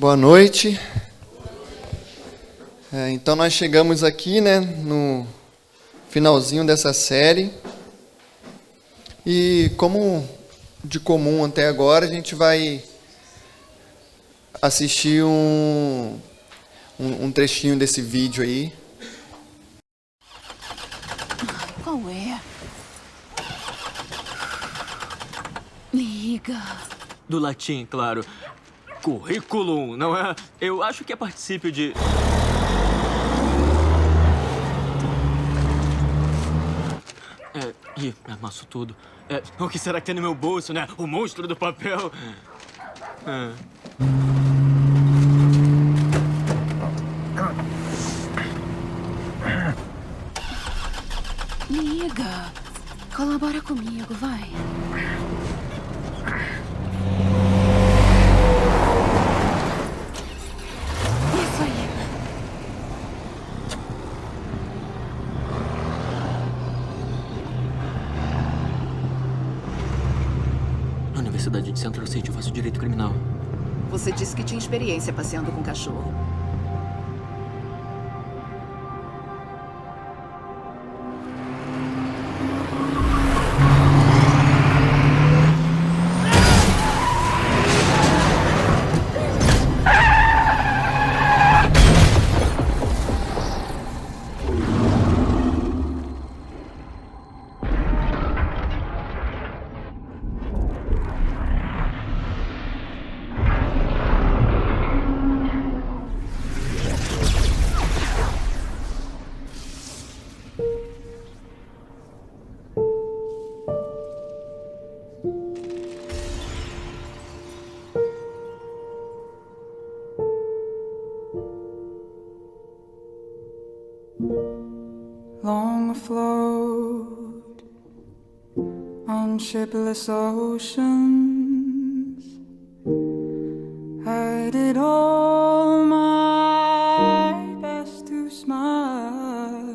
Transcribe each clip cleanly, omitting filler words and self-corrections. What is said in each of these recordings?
Boa noite. Então nós chegamos aqui, no finalzinho dessa série. E como de comum até agora, a gente vai assistir um trechinho desse vídeo aí. Qual é? Liga. Do latim, claro. Curriculum, não é? Eu acho que é particípio de... Ih, amasso tudo. O que será que tem no meu bolso, né? O monstro do papel. Liga. Colabora comigo, vai. Isso aí. Na Universidade de Central City eu faço direito criminal. Você disse que tinha experiência passeando com cachorro. Long afloat on shipless oceans, I did all my best to smile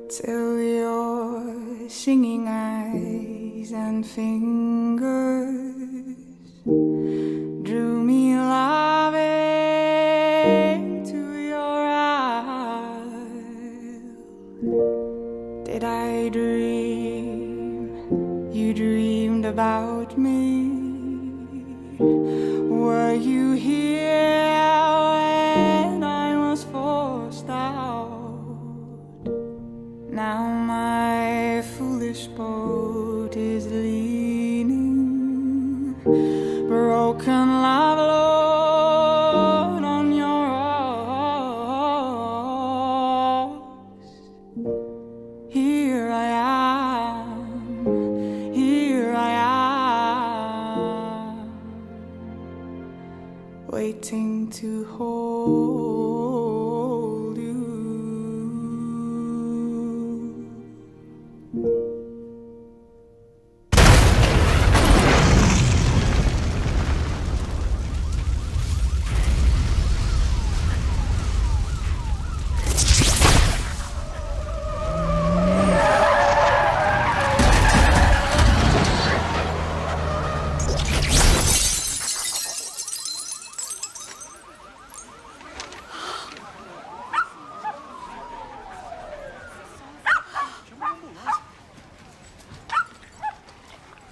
till your singing eyes and fingers drew me loving to your eyes. Did I dream you dreamed about me? Were you here when I was forced out? Now my foolish boat is leaning, broken love alone on your rocks. Here I am, waiting to hold you.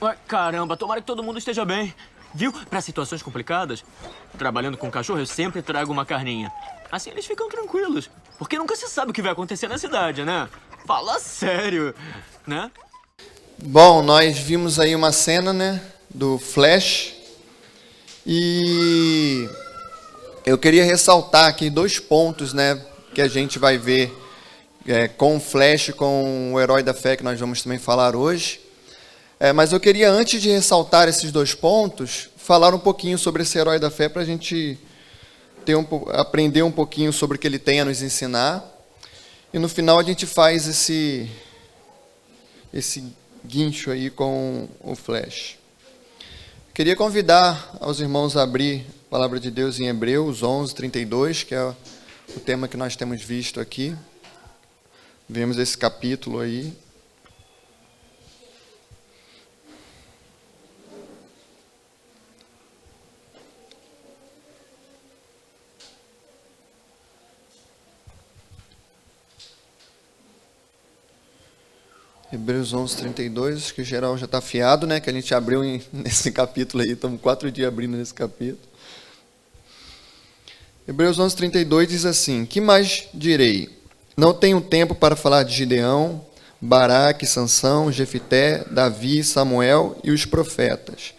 Ué, caramba, tomara que todo mundo esteja bem. Viu? Para situações complicadas, trabalhando com cachorro, eu sempre trago uma carninha. Assim eles ficam tranquilos. Porque nunca se sabe o que vai acontecer na cidade, né? Fala sério, né? Bom, nós vimos aí uma cena, do Flash. E eu queria ressaltar aqui 2 pontos, que a gente vai ver com o Flash, com o Herói da Fé, que nós vamos também falar hoje. Mas eu queria, antes de ressaltar esses 2 pontos, falar um pouquinho sobre esse Herói da Fé, para a gente aprender um pouquinho sobre o que ele tem a nos ensinar. E no final a gente faz esse guincho aí com o Flash. Queria convidar aos irmãos a abrir a Palavra de Deus em Hebreus 11:32, que é o tema que nós temos visto aqui. Vemos esse capítulo aí. Hebreus 11, 32, acho que o geral já está afiado, né? Que a gente abriu nesse capítulo aí, estamos 4 dias abrindo nesse capítulo. Hebreus 11, 32 diz assim: que mais direi? Não tenho tempo para falar de Gideão, Baraque, Sansão, Jefité, Davi, Samuel e os profetas,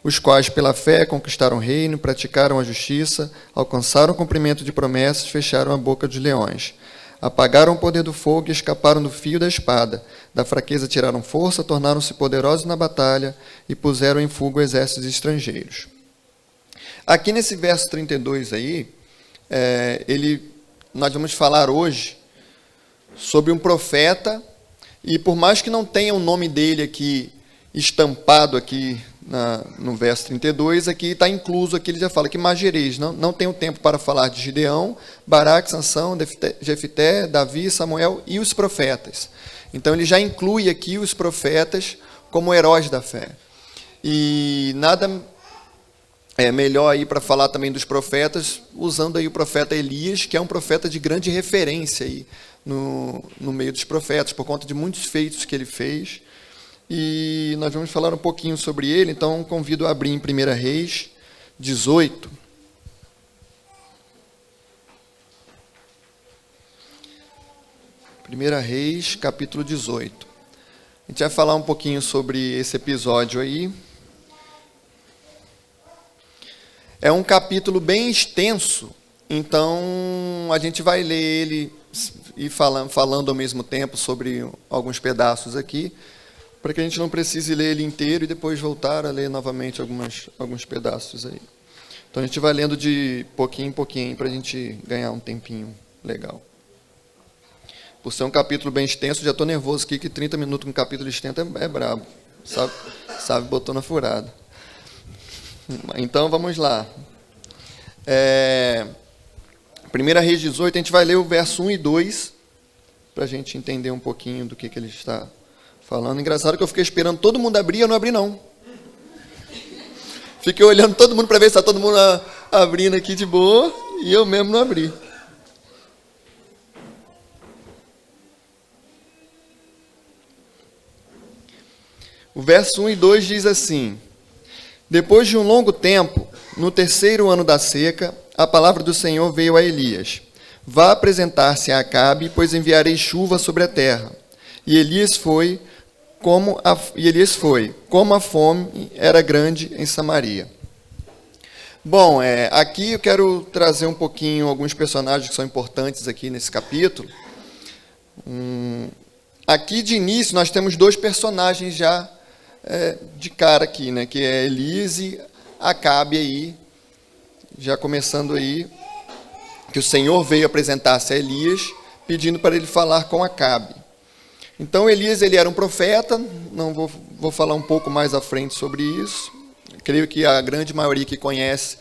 os quais pela fé conquistaram o reino, praticaram a justiça, alcançaram o cumprimento de promessas, fecharam a boca dos leões. Apagaram o poder do fogo e escaparam do fio da espada. Da fraqueza tiraram força, tornaram-se poderosos na batalha e puseram em fuga exércitos estrangeiros. Aqui nesse verso 32 aí, nós vamos falar hoje sobre um profeta, e por mais que não tenha o nome dele aqui estampado aqui no verso 32, aqui está incluso, aqui ele já fala que magireis, não tenho tempo para falar de Gideão, Baraque, Sansão, Jefité, Davi, Samuel e os profetas. Então ele já inclui aqui os profetas como heróis da fé. E nada é melhor aí para falar também dos profetas, usando aí o profeta Elias, que é um profeta de grande referência aí no meio dos profetas, por conta de muitos feitos que ele fez. E nós vamos falar um pouquinho sobre ele, então convido a abrir em 1 Reis 18. 1 Reis, capítulo 18. A gente vai falar um pouquinho sobre esse episódio aí. É um capítulo bem extenso, então a gente vai ler ele e falando ao mesmo tempo sobre alguns pedaços aqui, para que a gente não precise ler ele inteiro e depois voltar a ler novamente alguns pedaços aí. Então a gente vai lendo de pouquinho em pouquinho para a gente ganhar um tempinho legal. Por ser um capítulo bem extenso, já estou nervoso aqui, que 30 minutos com um capítulo extenso é brabo. Sabe, botou na furada. Então vamos lá. 1 Reis 18, a gente vai ler o verso 1 e 2, para a gente entender um pouquinho do que ele está falando. Engraçado que eu fiquei esperando todo mundo abrir, eu não abri não. Fiquei olhando todo mundo para ver se está todo mundo abrindo aqui de boa, e eu mesmo não abri. O verso 1 e 2 diz assim: depois de um longo tempo, no 3º ano da seca, a palavra do Senhor veio a Elias: vá apresentar-se a Acabe, pois enviarei chuva sobre a terra. E Elias foi, como a fome era grande em Samaria. Bom, aqui eu quero trazer um pouquinho alguns personagens que são importantes aqui nesse capítulo. Aqui de início nós temos 2 personagens já de cara aqui, né, que é Elias e Acabe aí, já começando aí, que o Senhor veio apresentar-se a Elias, pedindo para ele falar com Acabe. Então Elias, ele era um profeta, não vou falar um pouco mais à frente sobre isso. Creio que a grande maioria que conhece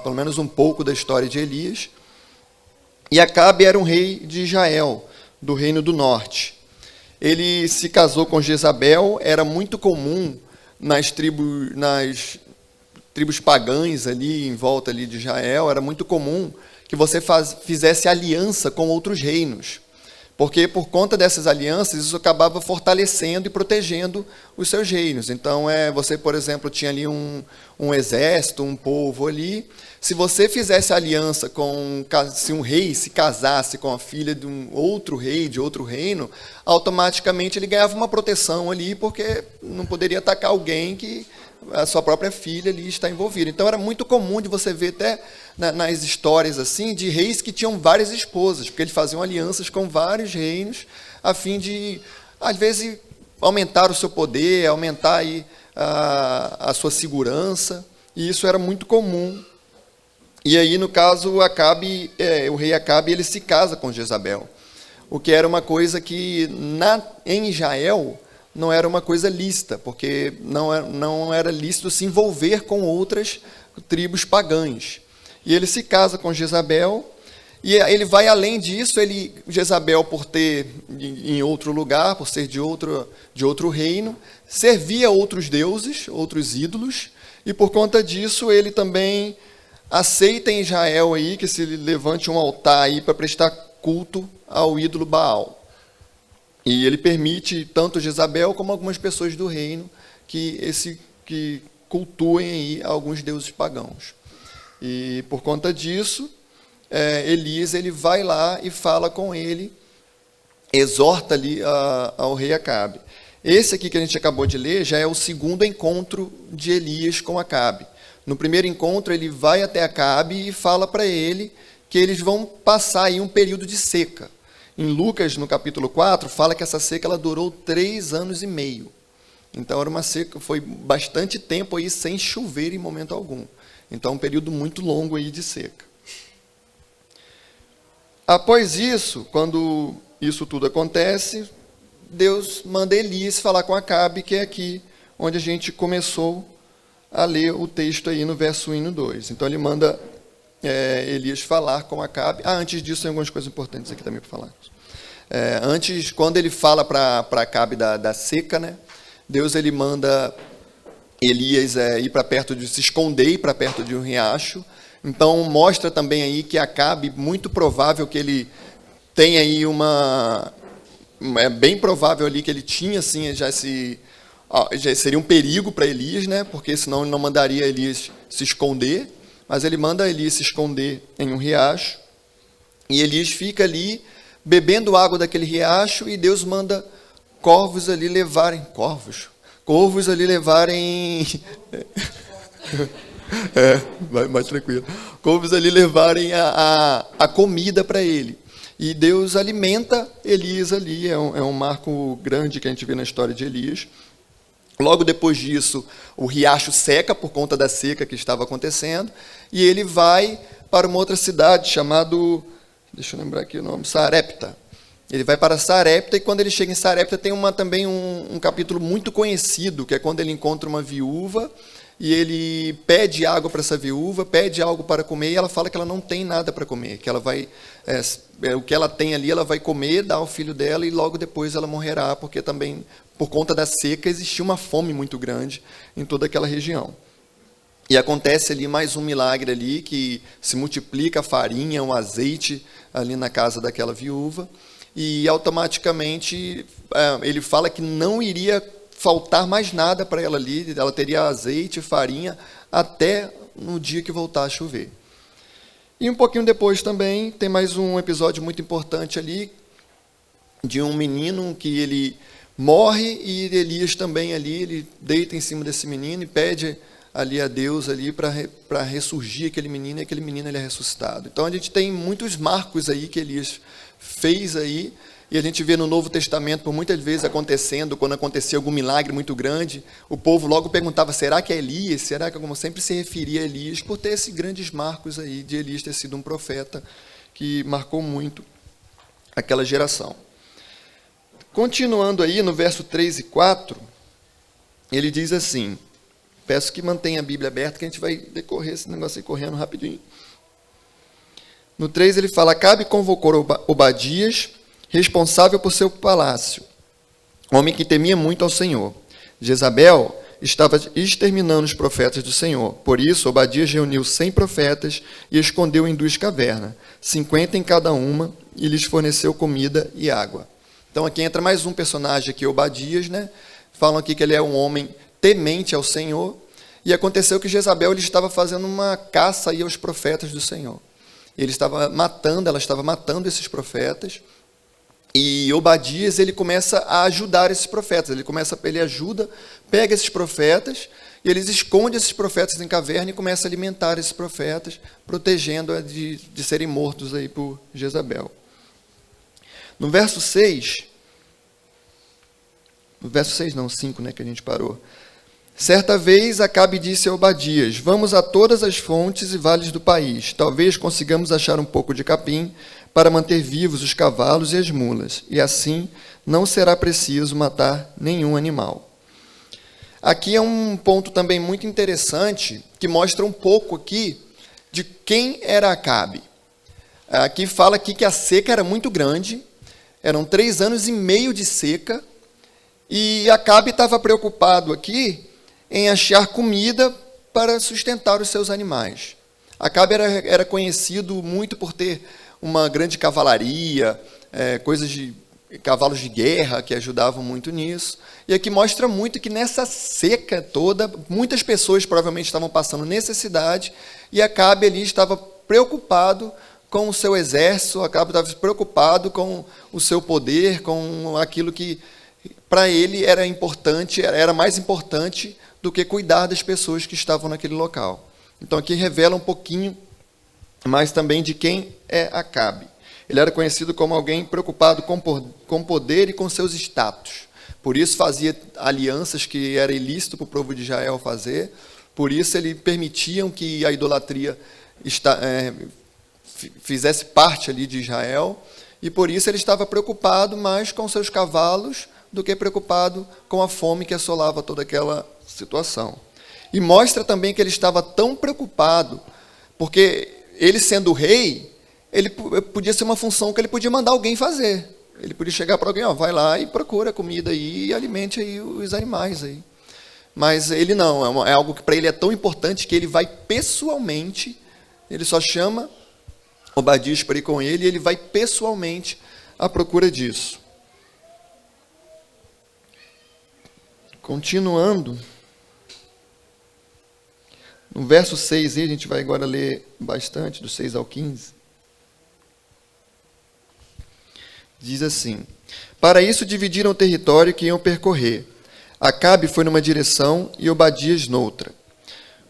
pelo menos um pouco da história de Elias. E Acabe era um rei de Israel, do reino do norte. Ele se casou com Jezabel, era muito comum nas tribos pagãs ali, em volta ali de Israel, era muito comum que você fizesse aliança com outros reinos. Porque por conta dessas alianças, isso acabava fortalecendo e protegendo os seus reinos. Então, você, por exemplo, tinha ali um exército, um povo ali. Se você fizesse aliança se um rei se casasse com a filha de um outro rei, de outro reino, automaticamente ele ganhava uma proteção ali, porque não poderia atacar alguém que a sua própria filha ali está envolvida. Então, era muito comum de você ver até nas histórias assim, de reis que tinham várias esposas, porque eles faziam alianças com vários reinos, a fim de, às vezes, aumentar o seu poder, aumentar aí a sua segurança, e isso era muito comum. E aí, no caso, Acabe, o rei Acabe, ele se casa com Jezabel, o que era uma coisa que em Israel não era uma coisa lícita, porque não era lícito se envolver com outras tribos pagãs. E ele se casa com Jezabel, e ele vai além disso. Jezabel, por ter em outro lugar, por ser de outro reino, servia outros deuses, outros ídolos, e por conta disso ele também aceita em Israel aí que se levante um altar aí para prestar culto ao ídolo Baal. E ele permite tanto Jezabel como algumas pessoas do reino que cultuem aí alguns deuses pagãos. E por conta disso, Elias ele vai lá e fala com ele, exorta ali ao rei Acabe. Esse aqui que a gente acabou de ler já é o segundo encontro de Elias com Acabe. No primeiro encontro, ele vai até Acabe e fala para ele que eles vão passar aí um período de seca. Em Lucas, no capítulo 4, fala que essa seca ela durou 3 anos e meio. Então, era uma seca, foi bastante tempo aí sem chover em momento algum. Então, um período muito longo aí de seca. Após isso, quando isso tudo acontece, Deus manda Elias falar com Acabe, que é aqui onde a gente começou a ler o texto aí no verso 1 e no 2. Então, ele manda Elias falar com Acabe. Antes disso, tem algumas coisas importantes aqui também para falar. Antes, quando ele fala para Acabe da seca, né, Deus ele manda Elias ir para perto se esconder para perto de um riacho. Então, mostra também aí que Acabe, muito provável que ele tenha aí é bem provável ali que ele tinha, assim, já seria um perigo para Elias, né? Porque senão ele não mandaria Elias se esconder, mas ele manda Elias se esconder em um riacho, e Elias fica ali bebendo água daquele riacho, e Deus manda corvos ali levarem vai mais tranquilo. Corvos ali levarem a comida para ele. E Deus alimenta Elias ali, é um marco grande que a gente vê na história de Elias. Logo depois disso, o riacho seca por conta da seca que estava acontecendo, e ele vai para uma outra cidade chamada, deixa eu lembrar aqui o nome, Sarepta. Ele vai para Sarepta, e quando ele chega em Sarepta tem também um capítulo muito conhecido, que é quando ele encontra uma viúva, e ele pede água para essa viúva, pede algo para comer, e ela fala que ela não tem nada para comer, que ela vai, o que ela tem ali, ela vai comer, dar ao filho dela, e logo depois ela morrerá, porque também, por conta da seca, existia uma fome muito grande em toda aquela região. E acontece ali mais um milagre ali, que se multiplica a farinha, o azeite, ali na casa daquela viúva, e automaticamente ele fala que não iria faltar mais nada para ela ali, ela teria azeite, farinha, até no dia que voltar a chover. E um pouquinho depois também, tem mais um episódio muito importante ali, de um menino que ele morre, e Elias também ali, ele deita em cima desse menino e pede ali a Deus ali para ressurgir aquele menino, e aquele menino ele é ressuscitado. Então a gente tem muitos marcos aí que Elias fez aí, e a gente vê no Novo Testamento, por muitas vezes acontecendo, quando acontecia algum milagre muito grande, o povo logo perguntava, será que é Elias? Será que, como sempre se referia a Elias, por ter esses grandes marcos aí de Elias ter sido um profeta que marcou muito aquela geração. Continuando aí no verso 3 e 4, ele diz assim, peço que mantenha a Bíblia aberta, que a gente vai decorrer esse negócio aí correndo rapidinho. No 3 ele fala, Acabe convocou Obadias, responsável por seu palácio, homem que temia muito ao Senhor. Jezabel estava exterminando os profetas do Senhor. Por isso, Obadias reuniu 100 profetas e escondeu em 2 cavernas, 50 em cada uma, e lhes forneceu comida e água. Então aqui entra mais um personagem aqui, Obadias, né? Falam aqui que ele é um homem temente ao Senhor, e aconteceu que Jezabel ele estava fazendo uma caça aí aos profetas do Senhor. Ela estava matando esses profetas, e Obadias ele começa a ajudar esses profetas. Ele ajuda, pega esses profetas, e eles escondem esses profetas em caverna e começa a alimentar esses profetas, protegendo-a de serem mortos aí por Jezabel. No verso 6, 5, né, que a gente parou. Certa vez, Acabe disse a Obadias, vamos a todas as fontes e vales do país. Talvez consigamos achar um pouco de capim para manter vivos os cavalos e as mulas, e assim não será preciso matar nenhum animal. Aqui é um ponto também muito interessante, que mostra um pouco aqui de quem era Acabe. Aqui fala aqui que a seca era muito grande, eram 3 anos e meio de seca, e Acabe estava preocupado aqui em achar comida para sustentar os seus animais. Acabe era conhecido muito por ter uma grande cavalaria, coisas cavalos de guerra que ajudavam muito nisso. E aqui mostra muito que nessa seca toda, muitas pessoas provavelmente estavam passando necessidade, e Acabe ali estava preocupado com o seu exército, Acabe estava preocupado com o seu poder, com aquilo que para ele era importante, era mais importante do que cuidar das pessoas que estavam naquele local. Então aqui revela um pouquinho mais também de quem é Acabe. Ele era conhecido como alguém preocupado com poder e com seus status. Por isso fazia alianças que era ilícito para o povo de Israel fazer. Por isso ele permitiam que a idolatria fizesse parte ali de Israel. E por isso ele estava preocupado mais com seus cavalos do que preocupado com a fome que assolava toda aquela situação. E mostra também que ele estava tão preocupado, porque ele sendo rei, ele podia ser uma função que ele podia mandar alguém fazer. Ele podia chegar para alguém, vai lá e procura comida aí e alimente aí os animais aí. Mas ele não, é algo que para ele é tão importante que ele vai pessoalmente, ele só chama Obadias para ir com ele, e ele vai pessoalmente à procura disso. Continuando, no verso 6, a gente vai agora ler bastante, do 6 ao 15. Diz assim: para isso dividiram o território que iam percorrer. Acabe foi numa direção e Obadias noutra.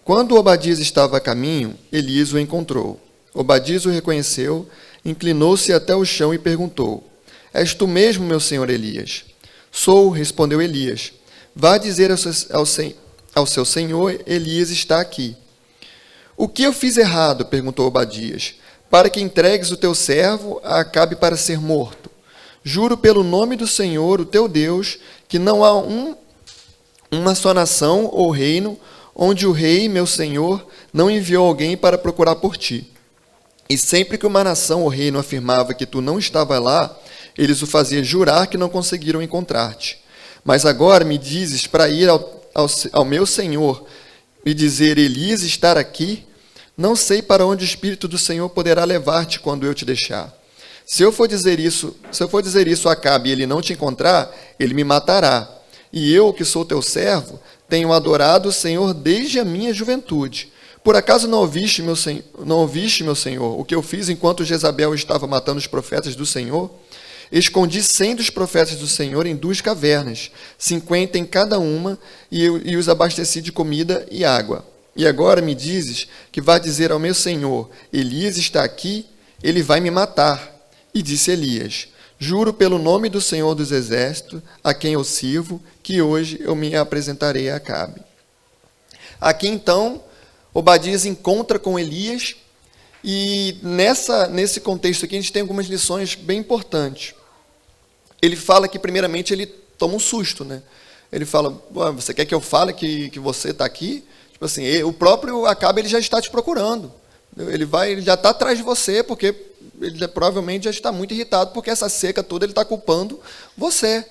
Quando Obadias estava a caminho, Elias o encontrou. Obadias o reconheceu, inclinou-se até o chão e perguntou: és tu mesmo, meu senhor Elias? Sou, respondeu Elias. Vá dizer ao seu senhor, Elias está aqui. O que eu fiz errado? Perguntou Obadias, para que entregues o teu servo a Acabe para ser morto. Juro pelo nome do Senhor, o teu Deus, que não há uma só nação ou reino onde o rei, meu senhor, não enviou alguém para procurar por ti. E sempre que uma nação ou reino afirmava que tu não estava lá, eles o faziam jurar que não conseguiram encontrar-te. Mas agora me dizes para ir ao meu senhor e dizer, Elias estar aqui? Não sei para onde o Espírito do Senhor poderá levar-te quando eu te deixar. Se eu for dizer isso a Acabe e ele não te encontrar, ele me matará. E eu, que sou teu servo, tenho adorado o Senhor desde a minha juventude. Por acaso não ouviste, meu Senhor, o que eu fiz enquanto Jezabel estava matando os profetas do Senhor? Escondi 100 dos profetas do Senhor em 2 cavernas, 50 em cada uma, e os abasteci de comida e água. E agora me dizes que vá dizer ao meu Senhor, Elias está aqui, ele vai me matar. E disse Elias, juro pelo nome do Senhor dos Exércitos, a quem eu sirvo, que hoje eu me apresentarei a Acabe. Aqui então, Obadias encontra com Elias, e nesse contexto aqui a gente tem algumas lições bem importantes. Ele fala que primeiramente ele toma um susto, né? Ele fala, você quer que eu fale que você está aqui? Tipo assim, o próprio Acabe ele já está te procurando. Ele já está atrás de você, porque ele provavelmente já está muito irritado, porque essa seca toda ele está culpando você.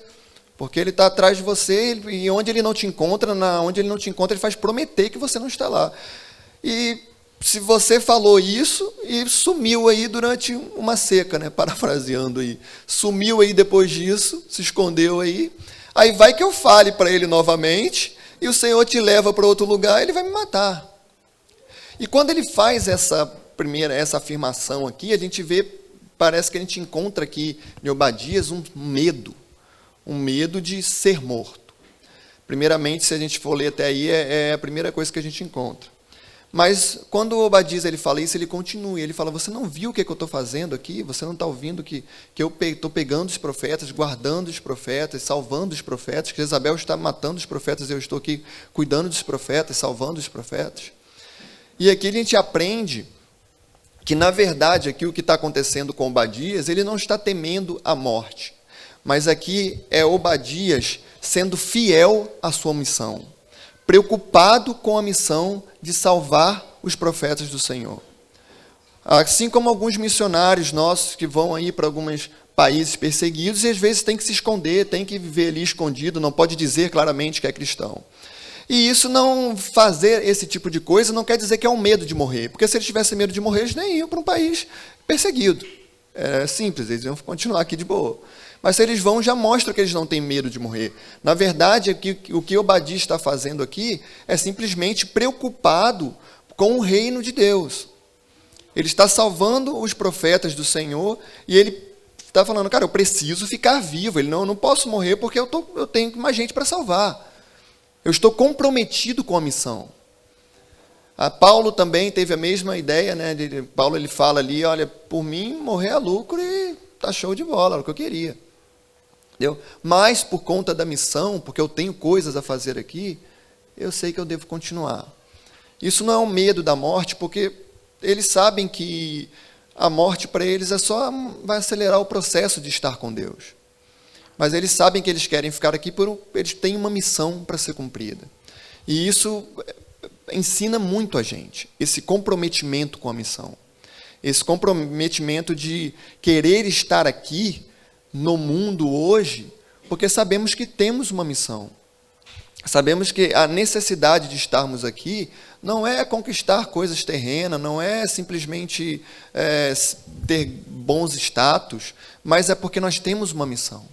Porque ele está atrás de você, e onde ele não te encontra, ele faz prometer que você não está lá. E se você falou isso e sumiu aí durante uma seca, né? Parafraseando aí. Sumiu aí depois disso, se escondeu aí. Aí vai que eu fale para ele novamente, e o Senhor te leva para outro lugar, ele vai me matar. E quando ele faz essa afirmação aqui, a gente vê, parece que a gente encontra aqui em Obadias um medo de ser morto. Primeiramente, se a gente for ler até aí, é a primeira coisa que a gente encontra. Mas quando o Obadias ele fala isso, ele continua, ele fala, você não viu o que eu estou fazendo aqui? Você não está ouvindo que eu estou pegando os profetas, guardando os profetas, salvando os profetas, que Jezabel está matando os profetas, eu estou aqui cuidando dos profetas, salvando os profetas. E aqui a gente aprende que, na verdade, aqui o que está acontecendo com Obadias, ele não está temendo a morte, mas aqui é Obadias sendo fiel à sua missão, preocupado com a missão de salvar os profetas do Senhor. Assim como alguns missionários nossos que vão aí para alguns países perseguidos e às vezes tem que se esconder, tem que viver ali escondido, não pode dizer claramente que é cristão. E isso não fazer esse tipo de coisa não quer dizer que é um medo de morrer, porque se eles tivessem medo de morrer, eles nem iam para um país perseguido. É simples, eles iam continuar aqui de boa. Mas se eles vão, já mostra que eles não têm medo de morrer. Na verdade, o que Obadias está fazendo aqui é simplesmente preocupado com o reino de Deus. Ele está salvando os profetas do Senhor e ele está falando, cara, eu preciso ficar vivo. Ele, não, eu não posso morrer porque eu tenho mais gente para salvar. Eu estou comprometido com a missão. Paulo também teve a mesma ideia, né? Paulo ele fala ali, olha, por mim morrer é lucro e tá show de bola, era o que eu queria. Entendeu? Mas por conta da missão, porque eu tenho coisas a fazer aqui, eu sei que eu devo continuar. Isso não é um medo da morte, porque eles sabem que a morte para eles vai acelerar o processo de estar com Deus. Mas eles sabem que eles querem ficar aqui, eles têm uma missão para ser cumprida. E isso ensina muito a gente, esse comprometimento com a missão. Esse comprometimento de querer estar aqui no mundo hoje, porque sabemos que temos uma missão. Sabemos que a necessidade de estarmos aqui não é conquistar coisas terrenas, não é simplesmente ter bons status, mas é porque nós temos uma missão.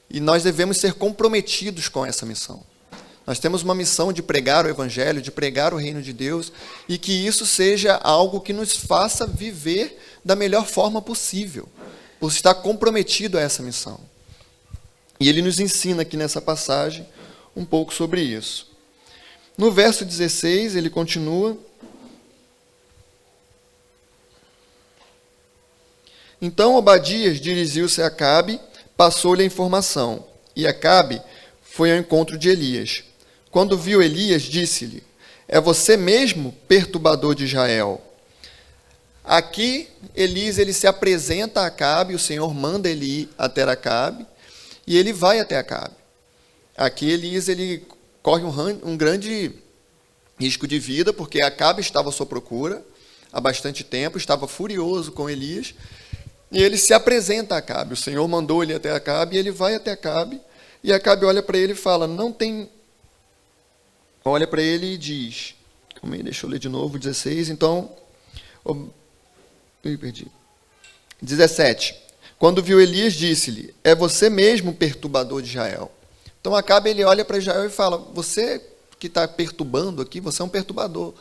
E nós devemos ser comprometidos com essa missão. Nós temos uma missão de pregar o Evangelho, de pregar o reino de Deus, e que isso seja algo que nos faça viver da melhor forma possível, por estar comprometido a essa missão. E ele nos ensina aqui nessa passagem um pouco sobre isso. No verso 16, ele continua. Então Obadias dirigiu-se a Acabe, passou-lhe a informação, e Acabe foi ao encontro de Elias. Quando viu Elias, disse-lhe, é você mesmo, perturbador de Israel? Aqui, Elias ele se apresenta a Acabe, o Senhor manda ele ir até Acabe, e ele vai até Acabe. Aqui, Elias ele corre um grande risco de vida, porque Acabe estava à sua procura há bastante tempo, estava furioso com Elias, e ele se apresenta a Acabe. O Senhor mandou ele até Acabe, e ele vai até Acabe, e Acabe olha para ele e fala, olha para ele e diz, deixa eu ler de novo, 16, então, 17. Quando viu Elias, disse-lhe, é você mesmo, perturbador de Israel. Então Acabe ele olha para Israel e fala, você que está perturbando aqui, você é um perturbador,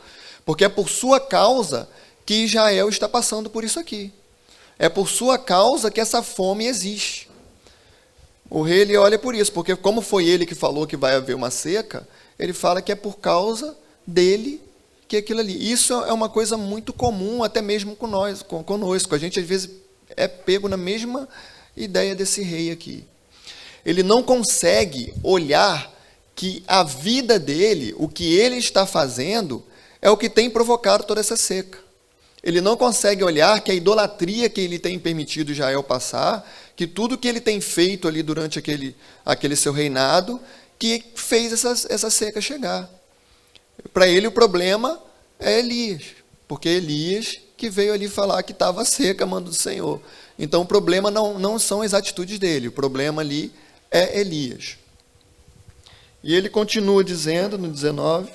porque é por sua causa que Israel está passando por isso aqui. É por sua causa que essa fome existe. O rei ele olha por isso, porque como foi ele que falou que vai haver uma seca, ele fala que é por causa dele que aquilo ali. Isso é uma coisa muito comum, até mesmo conosco. A gente, às vezes, é pego na mesma ideia desse rei aqui. Ele não consegue olhar que a vida dele, o que ele está fazendo, é o que tem provocado toda essa seca. Ele não consegue olhar que a idolatria que ele tem permitido Israel passar, que tudo que ele tem feito ali durante aquele seu reinado, que fez essa seca chegar. Para ele o problema é Elias, porque é Elias que veio ali falar que estava seca, mando do Senhor. Então o problema não são as atitudes dele, o problema ali é Elias. E ele continua dizendo no 19,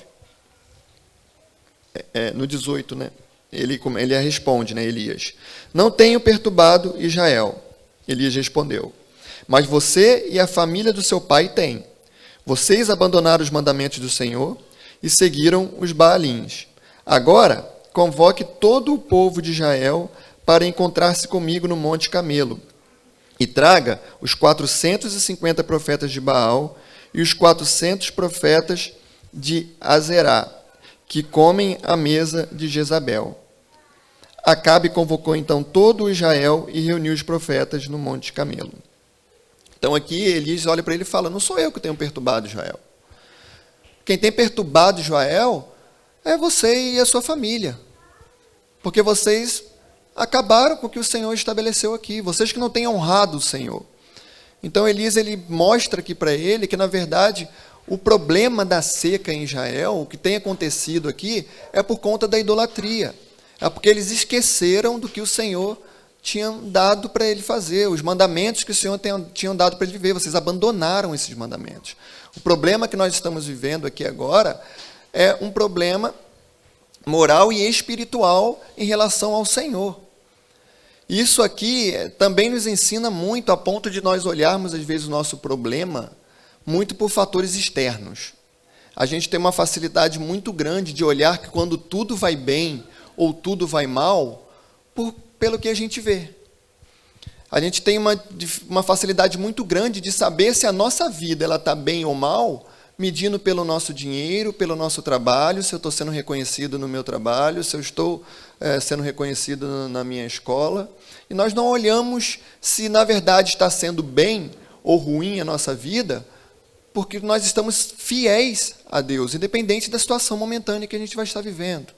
no 18, né? Ele responde, né, Elias, não tenho perturbado Israel. Elias respondeu, mas você e a família do seu pai têm. Vocês abandonaram os mandamentos do Senhor e seguiram os Baalins. Agora, convoque todo o povo de Israel para encontrar-se comigo no Monte Camelo. E traga os 450 profetas de Baal e os 400 profetas de Azerá, que comem à mesa de Jezabel. Acabe convocou então todo o Israel e reuniu os profetas no Monte Camelo. Então aqui Elias olha para ele e fala, não sou eu que tenho perturbado Israel. Quem tem perturbado Israel é você e a sua família. Porque vocês acabaram com o que o Senhor estabeleceu aqui. Vocês que não têm honrado o Senhor. Então Elias ele mostra aqui para ele que, na verdade, o problema da seca em Israel, o que tem acontecido aqui, é por conta da idolatria. É porque eles esqueceram do que o Senhor tinha dado para ele fazer, os mandamentos que o Senhor tinha dado para ele viver. Vocês abandonaram esses mandamentos. O problema que nós estamos vivendo aqui agora é um problema moral e espiritual em relação ao Senhor. Isso aqui também nos ensina muito a ponto de nós olharmos, às vezes, o nosso problema muito por fatores externos. A gente tem uma facilidade muito grande de olhar que quando tudo vai bem ou tudo vai mal, pelo que a gente vê. A gente tem uma facilidade muito grande de saber se a nossa vida está bem ou mal, medindo pelo nosso dinheiro, pelo nosso trabalho, se eu estou sendo reconhecido no meu trabalho, se eu estou sendo reconhecido na minha escola. E nós não olhamos se, na verdade, está sendo bem ou ruim a nossa vida, porque nós estamos fiéis a Deus, independente da situação momentânea que a gente vai estar vivendo.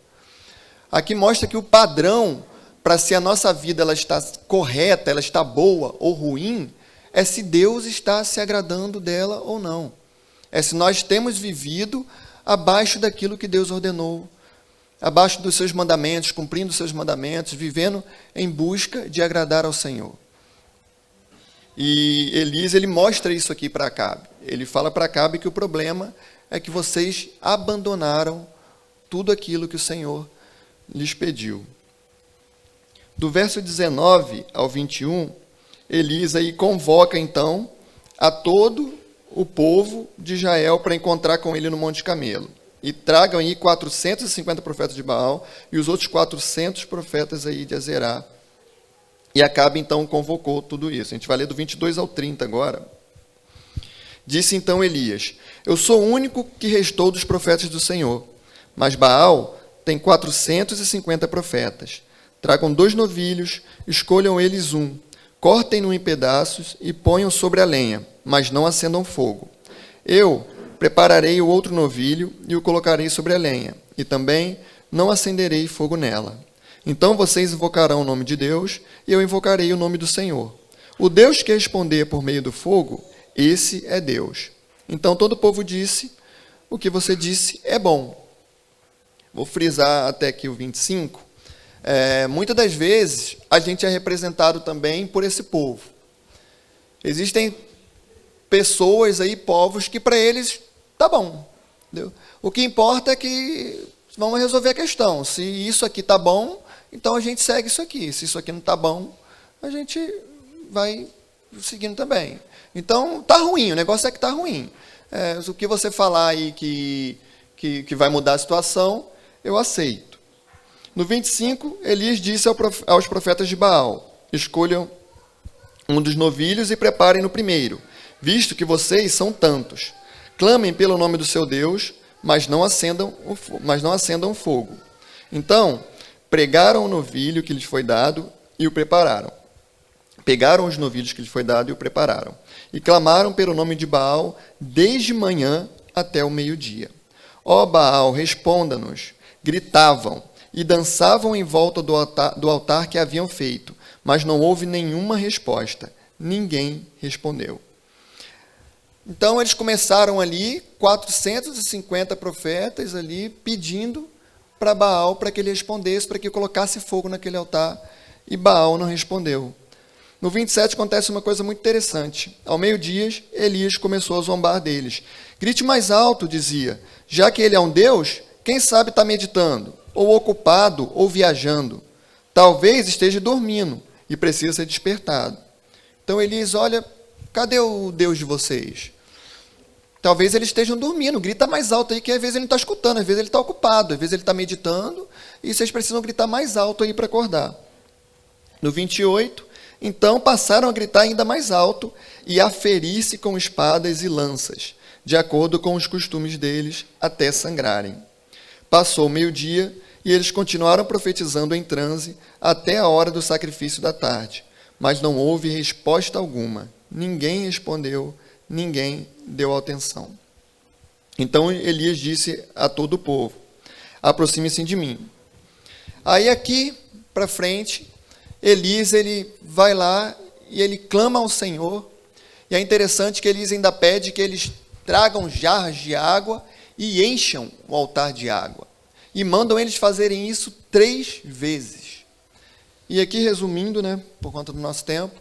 Aqui mostra que o padrão para se a nossa vida ela está correta, ela está boa ou ruim, é se Deus está se agradando dela ou não. É se nós temos vivido abaixo daquilo que Deus ordenou, abaixo dos seus mandamentos, cumprindo os seus mandamentos, vivendo em busca de agradar ao Senhor. E Elias, ele mostra isso aqui para Acabe. Ele fala para Acabe que o problema é que vocês abandonaram tudo aquilo que o Senhor lhes pediu. Do verso 19 ao 21, Elias aí convoca, então, a todo o povo de Israel para encontrar com ele no Monte Camelo. E tragam aí 450 profetas de Baal e os outros 400 profetas aí de Azerá. E Acabe, então, convocou tudo isso. A gente vai ler do 22 ao 30 agora. Disse então Elias: eu sou o único que restou dos profetas do Senhor, mas Baal tem 450 profetas. Tragam 2 novilhos, escolham eles um, cortem-no em pedaços e ponham sobre a lenha, mas não acendam fogo. Eu prepararei o outro novilho e o colocarei sobre a lenha, e também não acenderei fogo nela. Então vocês invocarão o nome de Deus, e eu invocarei o nome do Senhor. O Deus que responder por meio do fogo, esse é Deus. Então todo o povo disse: o que você disse é bom. Vou frisar até aqui o 25. Muitas das vezes a gente é representado também por esse povo. Existem pessoas aí, povos, que para eles tá bom. Entendeu? O que importa é que vamos resolver a questão. Se isso aqui tá bom, então a gente segue isso aqui. Se isso aqui não tá bom, a gente vai seguindo também. Então tá ruim, o negócio é que tá ruim. O que você falar aí que vai mudar a situação, eu aceito. No 25, Elias disse aos profetas de Baal: escolham um dos novilhos e preparem no primeiro, visto que vocês são tantos. Clamem pelo nome do seu Deus, mas não acendam fogo. Então, pregaram o novilho que lhes foi dado e o prepararam. Pegaram os novilhos que lhes foi dado e o prepararam. E clamaram pelo nome de Baal desde manhã até o meio-dia. Ó Baal, responda-nos. Gritavam e dançavam em volta do altar que haviam feito, mas não houve nenhuma resposta. Ninguém respondeu. Então eles começaram ali, 450 profetas ali, pedindo para Baal para que ele respondesse, para que colocasse fogo naquele altar, e Baal não respondeu. No 27 acontece uma coisa muito interessante. Ao meio-dia, Elias começou a zombar deles. Grite mais alto, dizia, já que ele é um Deus, quem sabe está meditando, ou ocupado, ou viajando. Talvez esteja dormindo e precisa ser despertado. Então Elias, olha, cadê o Deus de vocês? Talvez eles estejam dormindo, grita mais alto aí, que às vezes ele não está escutando, às vezes ele está ocupado, às vezes ele está meditando, e vocês precisam gritar mais alto aí para acordar. No 28, então passaram a gritar ainda mais alto e a ferir-se com espadas e lanças, de acordo com os costumes deles, até sangrarem. Passou o meio-dia e eles continuaram profetizando em transe até a hora do sacrifício da tarde, mas não houve resposta alguma. Ninguém respondeu, ninguém deu atenção. Então Elias disse a todo o povo: aproxime-se de mim. Aí aqui para frente, Elias ele vai lá e ele clama ao Senhor. E é interessante que Elias ainda pede que eles tragam jarras de água e encham o altar de água. E mandam eles fazerem isso 3 vezes. E aqui, resumindo, por conta do nosso tempo,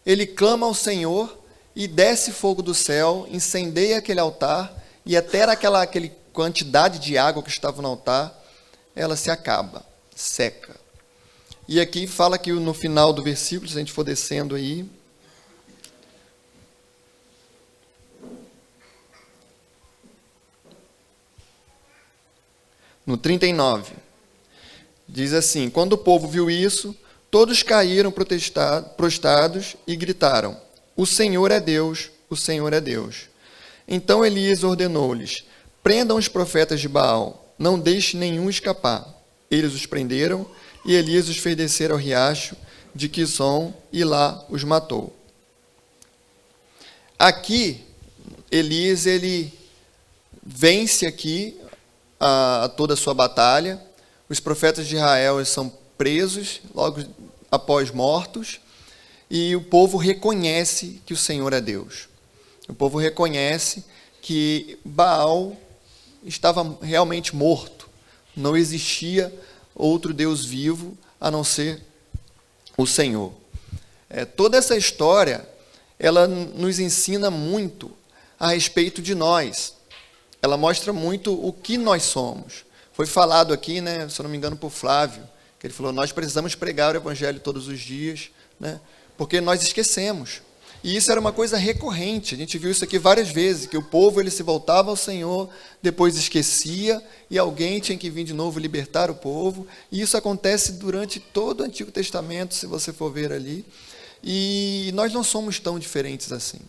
ele clama ao Senhor e desce fogo do céu, incendeia aquele altar, e até aquela quantidade de água que estava no altar, ela se acaba, seca. E aqui fala que no final do versículo, se a gente for descendo aí, no 39, diz assim: quando o povo viu isso, todos caíram prostrados e gritaram: o Senhor é Deus, o Senhor é Deus. Então Elias ordenou-lhes: prendam os profetas de Baal, não deixe nenhum escapar. Eles os prenderam, e Elias os fez descer ao riacho de Quizon, e lá os matou. Aqui, Elias, ele vence aqui toda a sua batalha. Os profetas de Israel são presos, logo após mortos, e o povo reconhece que o Senhor é Deus. O povo reconhece que Baal estava realmente morto. Não existia outro Deus vivo a não ser o Senhor. Toda essa história, ela nos ensina muito a respeito de nós. Ela mostra muito o que nós somos. Foi falado aqui, né, se eu não me engano, por Flávio, que ele falou: nós precisamos pregar o Evangelho todos os dias, né, porque nós esquecemos. E isso era uma coisa recorrente. A gente viu isso aqui várias vezes, que o povo ele se voltava ao Senhor, depois esquecia, e alguém tinha que vir de novo libertar o povo. E isso acontece durante todo o Antigo Testamento, se você for ver ali. E nós não somos tão diferentes assim.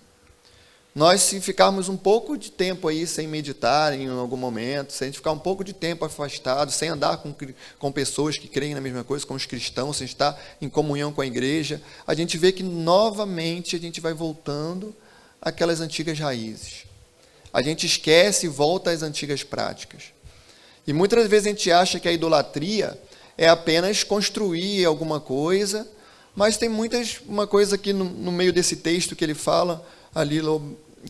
Nós, se ficarmos um pouco de tempo aí sem meditar em algum momento, se a gente ficar um pouco de tempo afastado, sem andar com pessoas que creem na mesma coisa, com os cristãos, sem estar em comunhão com a igreja, a gente vê que novamente a gente vai voltando àquelas antigas raízes. A gente esquece e volta às antigas práticas. E muitas vezes a gente acha que a idolatria é apenas construir alguma coisa, mas tem uma coisa aqui no meio desse texto que ele fala, ali,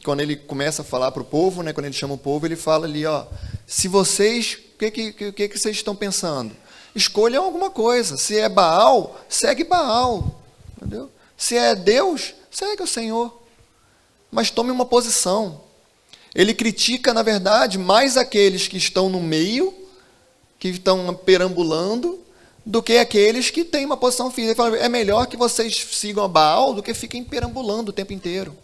quando ele começa a falar para o povo, né, quando ele chama o povo, ele fala ali, ó, se vocês, o que vocês estão pensando? Escolham alguma coisa. Se é Baal, segue Baal. Entendeu? Se é Deus, segue o Senhor. Mas tome uma posição. Ele critica, na verdade, mais aqueles que estão no meio, que estão perambulando, do que aqueles que têm uma posição firme. Ele fala: é melhor que vocês sigam a Baal do que fiquem perambulando o tempo inteiro.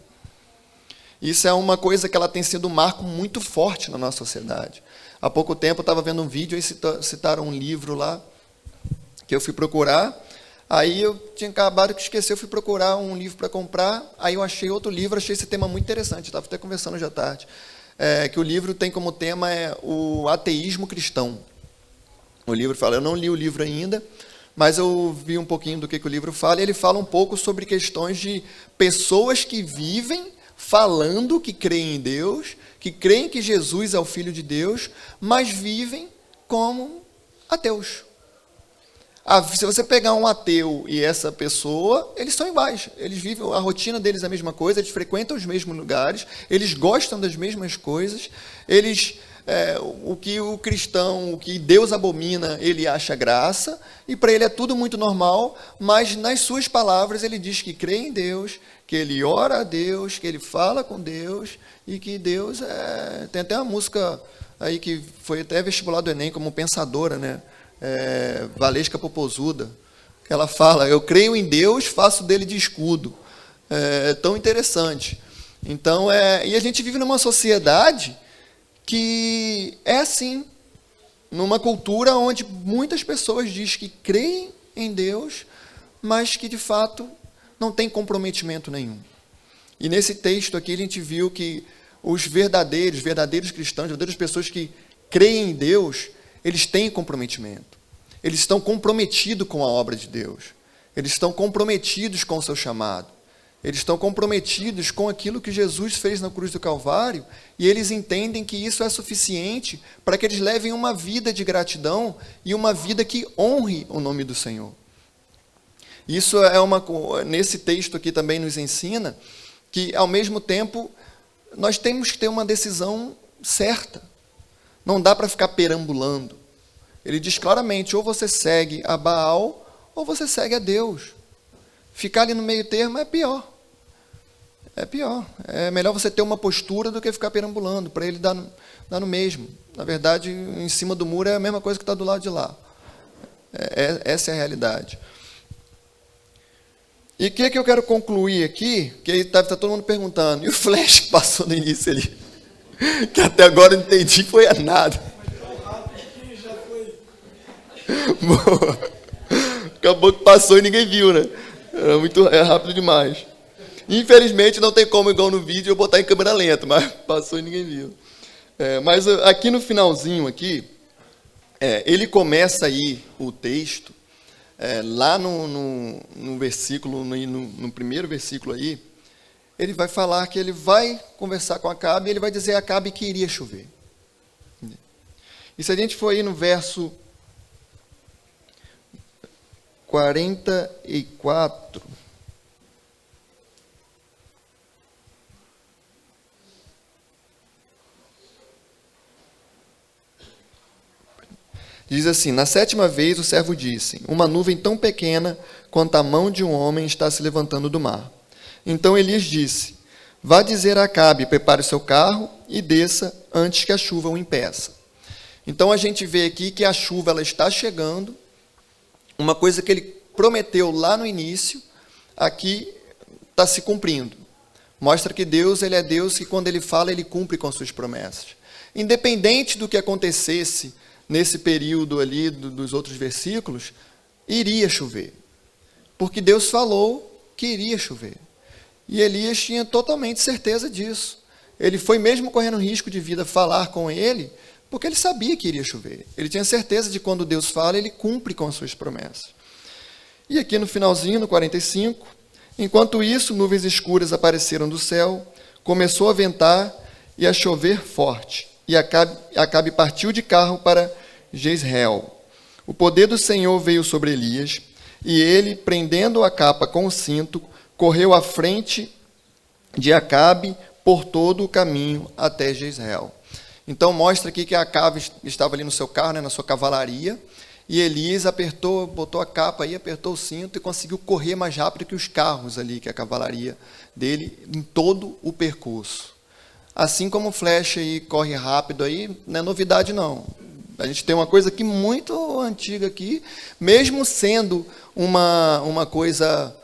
Isso é uma coisa que ela tem sido um marco muito forte na nossa sociedade. Há pouco tempo eu estava vendo um vídeo e citaram um livro lá que eu fui procurar. Aí eu tinha acabado de esquecer, eu fui procurar um livro para comprar. Aí eu achei outro livro, achei esse tema muito interessante. Estava até conversando hoje à tarde. Que o livro tem como tema o ateísmo cristão. O livro fala, eu não li o livro ainda, mas eu vi um pouquinho do que o livro fala. E ele fala um pouco sobre questões de pessoas que vivem falando que creem em Deus, que creem que Jesus é o Filho de Deus, mas vivem como ateus. Se você pegar um ateu e essa pessoa, eles são iguais. Eles vivem, a rotina deles é a mesma coisa, eles frequentam os mesmos lugares, eles gostam das mesmas coisas, o que o cristão, o que Deus abomina, ele acha graça, e para ele é tudo muito normal, mas nas suas palavras ele diz que crê em Deus, que ele ora a Deus, que ele fala com Deus, e que Deus tem até uma música aí que foi até vestibular do Enem como pensadora, né? Valesca Popozuda, que ela fala: eu creio em Deus, faço dele de escudo. Tão interessante. Então, e a gente vive numa sociedade que é assim, numa cultura onde muitas pessoas dizem que creem em Deus, mas que de fato não tem comprometimento nenhum. E nesse texto aqui a gente viu que os verdadeiros cristãos, verdadeiras pessoas que creem em Deus, eles têm comprometimento. Eles estão comprometidos com a obra de Deus. Eles estão comprometidos com o seu chamado. Eles estão comprometidos com aquilo que Jesus fez na cruz do Calvário, e eles entendem que isso é suficiente para que eles levem uma vida de gratidão e uma vida que honre o nome do Senhor. Isso nesse texto aqui também nos ensina que, ao mesmo tempo, nós temos que ter uma decisão certa. Não dá para ficar perambulando. Ele diz claramente, ou você segue a Baal, ou você segue a Deus. Ficar ali no meio termo é pior. É pior. É melhor você ter uma postura do que ficar perambulando, para ele dar no mesmo. Na verdade, em cima do muro é a mesma coisa que está do lado de lá. Essa é a realidade. E o que eu quero concluir aqui, que aí tá todo mundo perguntando, e o flash que passou no início ali? Que até agora eu não entendi, foi a nada. Boa. Acabou que passou e ninguém viu, né? É rápido demais. Infelizmente não tem como, igual no vídeo, eu botar em câmera lenta, mas passou e ninguém viu. Mas aqui no finalzinho, aqui, ele começa aí o texto, lá no versículo, no primeiro versículo aí, ele vai falar que ele vai conversar com Acabe e ele vai dizer a Acabe que iria chover. E se a gente for aí no verso 44, diz assim: na 7ª vez o servo disse: uma nuvem tão pequena quanto a mão de um homem está se levantando do mar. Então Elias disse: vá dizer a Acabe, prepare o seu carro e desça antes que a chuva o impeça. Então a gente vê aqui que a chuva ela está chegando, uma coisa que ele prometeu lá no início, aqui está se cumprindo. Mostra que Deus ele é Deus que quando ele fala, ele cumpre com suas promessas. Independente do que acontecesse nesse período ali dos outros versículos, iria chover. Porque Deus falou que iria chover. E Elias tinha totalmente certeza disso. Ele foi mesmo correndo risco de vida falar com ele, porque ele sabia que iria chover. Ele tinha certeza de quando Deus fala, ele cumpre com as suas promessas. E aqui no finalzinho, no 45, enquanto isso, nuvens escuras apareceram do céu, começou a ventar e a chover forte. E Acabe partiu de carro para Jezreel. O poder do Senhor veio sobre Elias, e ele, prendendo a capa com o cinto, correu à frente de Acabe por todo o caminho até Jezreel. Então mostra aqui que Acabe estava ali no seu carro, né, na sua cavalaria, e Elias botou a capa aí, apertou o cinto e conseguiu correr mais rápido que os carros ali, que a cavalaria dele, em todo o percurso. Assim como o Flash aí corre rápido aí, não é novidade não. A gente tem uma coisa aqui muito antiga aqui, mesmo sendo uma coisa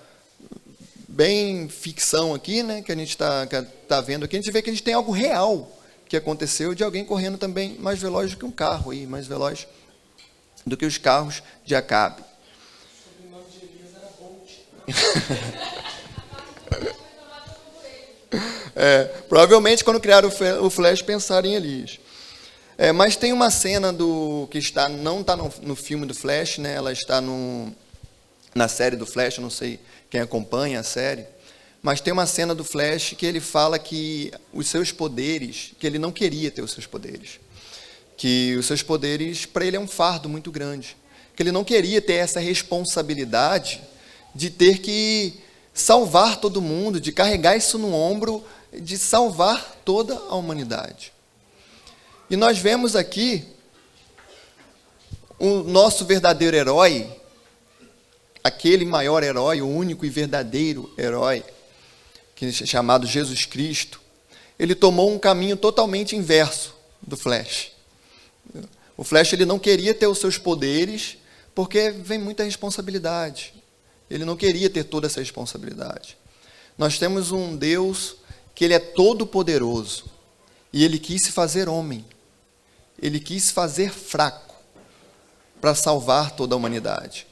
bem ficção aqui, né, que a gente tá vendo aqui, a gente vê que a gente tem algo real que aconteceu de alguém correndo também mais veloz do que um carro aí, mais veloz do que os carros de Acabe. O nome de Elias era Bolt. Provavelmente quando criaram o Flash pensaram em Elias. Mas tem uma cena que não está no filme do Flash, né? Ela está na série do Flash, eu não sei quem acompanha a série, mas tem uma cena do Flash que ele fala que os seus poderes, que ele não queria ter os seus poderes, que os seus poderes para ele é um fardo muito grande, que ele não queria ter essa responsabilidade de ter que salvar todo mundo, de carregar isso no ombro, de salvar toda a humanidade. E nós vemos aqui o nosso verdadeiro herói, aquele maior herói, o único e verdadeiro herói, que é chamado Jesus Cristo. Ele tomou um caminho totalmente inverso do Flash. O Flash ele não queria ter os seus poderes, porque vem muita responsabilidade. Ele não queria ter toda essa responsabilidade. Nós temos um Deus que ele é todo poderoso, e ele quis se fazer homem. Ele quis se fazer fraco para salvar toda a humanidade.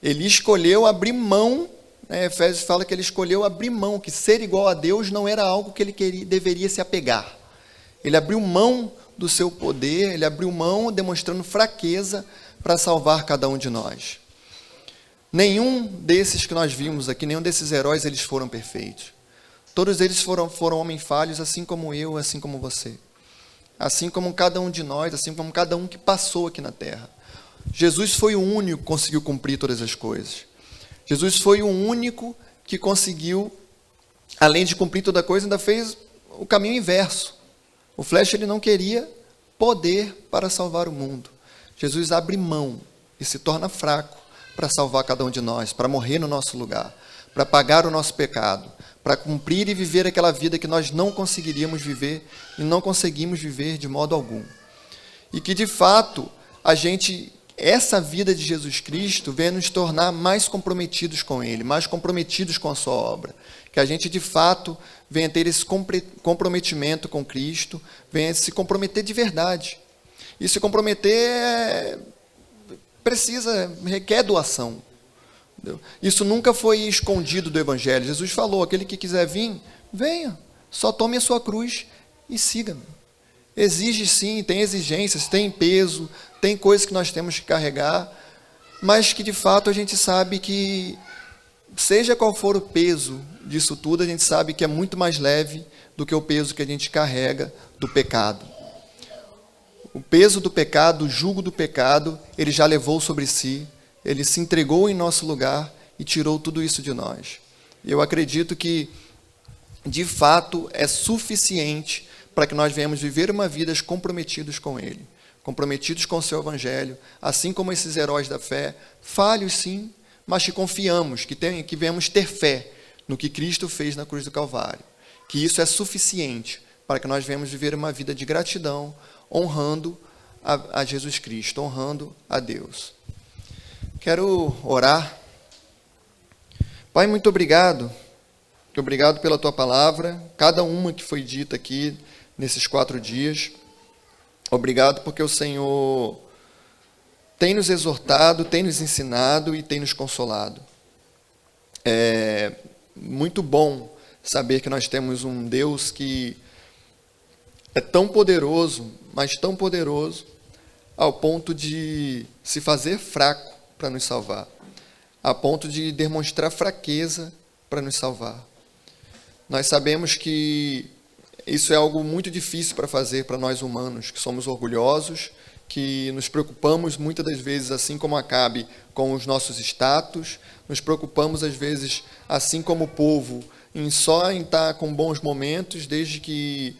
Ele escolheu abrir mão, né, Efésios fala que ele escolheu abrir mão, que ser igual a Deus não era algo que ele deveria se apegar. Ele abriu mão do seu poder, ele abriu mão demonstrando fraqueza para salvar cada um de nós. Nenhum desses que nós vimos aqui, nenhum desses heróis, eles foram perfeitos. Todos eles foram homens falhos, assim como eu, assim como você. Assim como cada um de nós, assim como cada um que passou aqui na Terra. Jesus foi o único que conseguiu cumprir todas as coisas. Jesus foi o único que conseguiu, além de cumprir toda a coisa, ainda fez o caminho inverso. O Flash ele não queria poder para salvar o mundo. Jesus abre mão e se torna fraco para salvar cada um de nós, para morrer no nosso lugar, para pagar o nosso pecado, para cumprir e viver aquela vida que nós não conseguiríamos viver e não conseguimos viver de modo algum. E que, de fato, a gente essa vida de Jesus Cristo venha nos tornar mais comprometidos com Ele, mais comprometidos com a sua obra. Que a gente, de fato, venha ter esse comprometimento com Cristo, venha se comprometer de verdade. E se comprometer requer doação. Entendeu? Isso nunca foi escondido do Evangelho. Jesus falou, aquele que quiser vir, venha, só tome a sua cruz e siga-me. Exige sim, tem exigências, tem peso, tem coisas que nós temos que carregar, mas que de fato a gente sabe que, seja qual for o peso disso tudo, a gente sabe que é muito mais leve do que o peso que a gente carrega do pecado. O peso do pecado, o jugo do pecado, ele já levou sobre si, ele se entregou em nosso lugar e tirou tudo isso de nós. Eu acredito que, de fato, é suficiente para que nós venhamos viver uma vida comprometidos com Ele, comprometidos com o seu Evangelho, assim como esses heróis da fé, falhos sim, mas que confiamos, que venhamos ter fé no que Cristo fez na cruz do Calvário, que isso é suficiente para que nós venhamos viver uma vida de gratidão, honrando a Jesus Cristo, honrando a Deus. Quero orar. Pai, muito obrigado. Obrigado pela Tua palavra, cada uma que foi dita aqui nesses 4 dias. Obrigado porque o Senhor tem nos exortado, tem nos ensinado e tem nos consolado. É muito bom saber que nós temos um Deus que é tão poderoso, mas tão poderoso, ao ponto de se fazer fraco para nos salvar, a ponto de demonstrar fraqueza para nos salvar. Nós sabemos que isso é algo muito difícil para fazer para nós humanos, que somos orgulhosos, que nos preocupamos muitas das vezes, assim como Acabe, com os nossos status, nos preocupamos às vezes, assim como o povo, em estar com bons momentos, desde que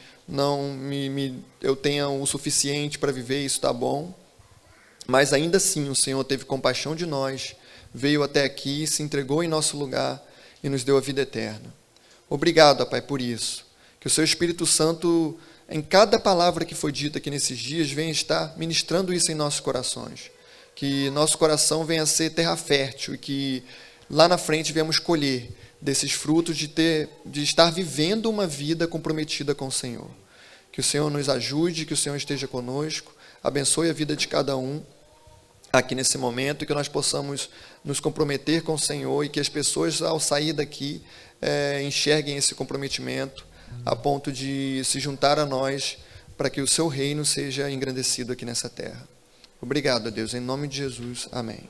eu tenha o suficiente para viver, isso está bom. Mas ainda assim o Senhor teve compaixão de nós, veio até aqui, se entregou em nosso lugar e nos deu a vida eterna. Obrigado, Pai, por isso. Que o Seu Espírito Santo, em cada palavra que foi dita aqui nesses dias, venha estar ministrando isso em nossos corações. Que nosso coração venha a ser terra fértil e que lá na frente venhamos colher desses frutos de estar vivendo uma vida comprometida com o Senhor. Que o Senhor nos ajude, que o Senhor esteja conosco, abençoe a vida de cada um aqui nesse momento, e que nós possamos nos comprometer com o Senhor e que as pessoas, ao sair daqui, enxerguem esse comprometimento a ponto de se juntar a nós para que o Seu reino seja engrandecido aqui nessa terra. Obrigado, a Deus. Em nome de Jesus. Amém.